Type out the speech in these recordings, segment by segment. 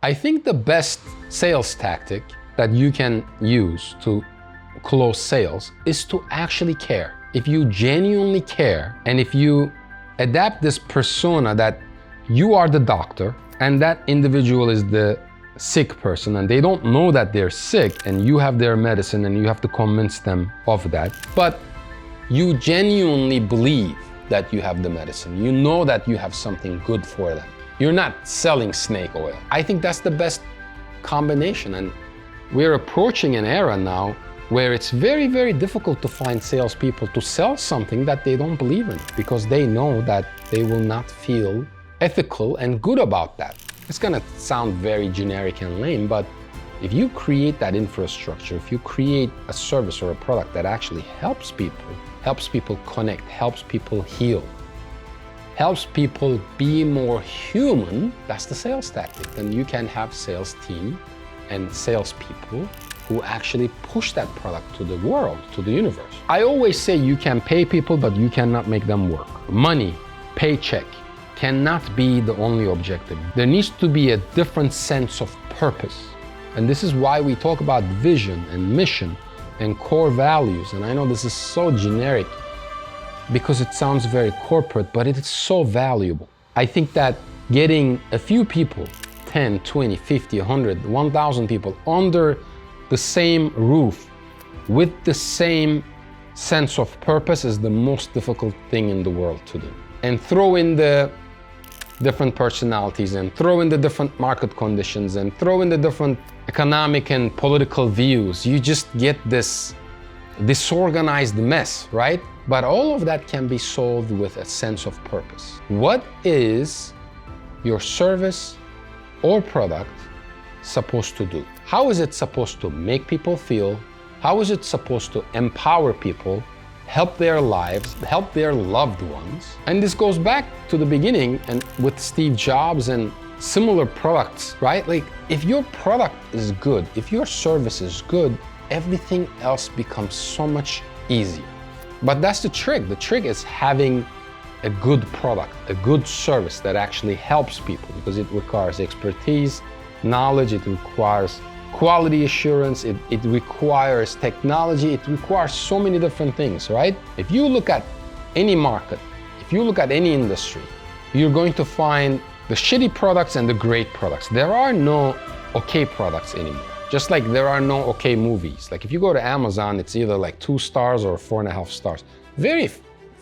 I think the best sales tactic that you can use to close sales is to actually care. If you genuinely care, and if you adapt this persona that you are the doctor and that individual is the sick person, and they don't know that they're sick, and you have their medicine and you have to convince them of that, but you genuinely believe that you have the medicine, you know that you have something good for them. You're not selling snake oil. I think that's the best combination, and we're approaching an era now where it's very, very difficult to find salespeople to sell something that they don't believe in, because they know that they will not feel ethical and good about that. It's gonna sound very generic and lame, but if you create that infrastructure, if you create a service or a product that actually helps people connect, helps people heal, helps people be more human, that's the sales tactic. Then you can have sales team and salespeople who actually push that product to the world, to the universe. I always say you can pay people, but you cannot make them work. Money, paycheck, cannot be the only objective. There needs to be a different sense of purpose. And this is why we talk about vision and mission and core values. And I know this is so generic because it sounds very corporate, but it is so valuable. I think that getting a few people, 10, 20, 50, 100, 1,000 people under the same roof with the same sense of purpose is the most difficult thing in the world to do. And throw in the different personalities and throw in the different market conditions and throw in the different economic and political views, you just get this disorganized mess, right? But all of that can be solved with a sense of purpose. What is your service or product supposed to do? How is it supposed to make people feel? How is it supposed to empower people, help their lives, help their loved ones? And this goes back to the beginning and with Steve Jobs and similar products, right? Like, if your product is good, if your service is good, everything else becomes so much easier. But that's the trick. The trick is having a good product, a good service that actually helps people, because it requires expertise, knowledge, it requires quality assurance, it requires technology, it requires so many different things, right? If you look at any market, if you look at any industry, you're going to find the shitty products and the great products. There are no okay products anymore. Just like there are no okay movies. Like if you go to Amazon, it's either like 2 stars or 4.5 stars. Very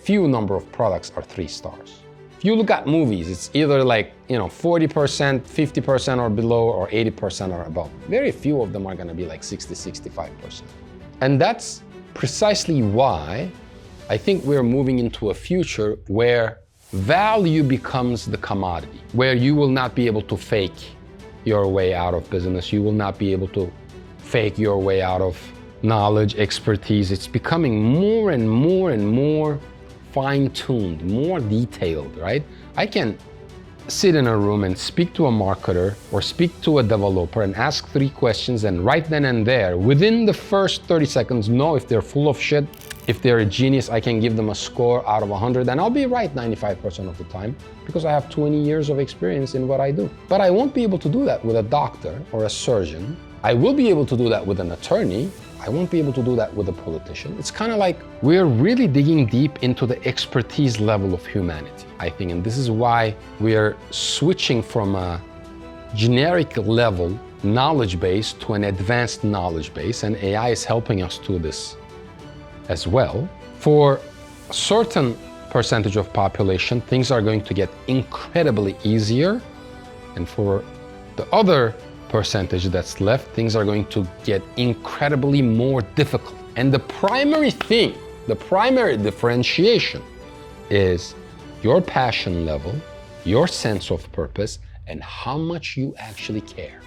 few number of products are 3 stars. If you look at movies, it's either like, 40%, 50% or below, or 80% or above. Very few of them are gonna be like 60, 65%. And that's precisely why I think we're moving into a future where value becomes the commodity, where you will not be able to fake your way out of business. You will not be able to fake your way out of knowledge, expertise. It's becoming more and more and more fine-tuned, more detailed, right? I can sit in a room and speak to a marketer or speak to a developer and ask 3 questions, and right then and there, within the first 30 seconds, know if they're full of shit. If they're a genius, I can give them a score out of 100, and I'll be right 95% of the time because I have 20 years of experience in what I do. But I won't be able to do that with a doctor or a surgeon. I will be able to do that with an attorney. I won't be able to do that with a politician. It's kind of like we're really digging deep into the expertise level of humanity, I think, and this is why we're switching from a generic level knowledge base to an advanced knowledge base, and AI is helping us do this as well. For a certain percentage of population, things are going to get incredibly easier, and for the other percentage that's left, things are going to get incredibly more difficult. And the primary thing, the primary differentiation is your passion level, your sense of purpose, and how much you actually care.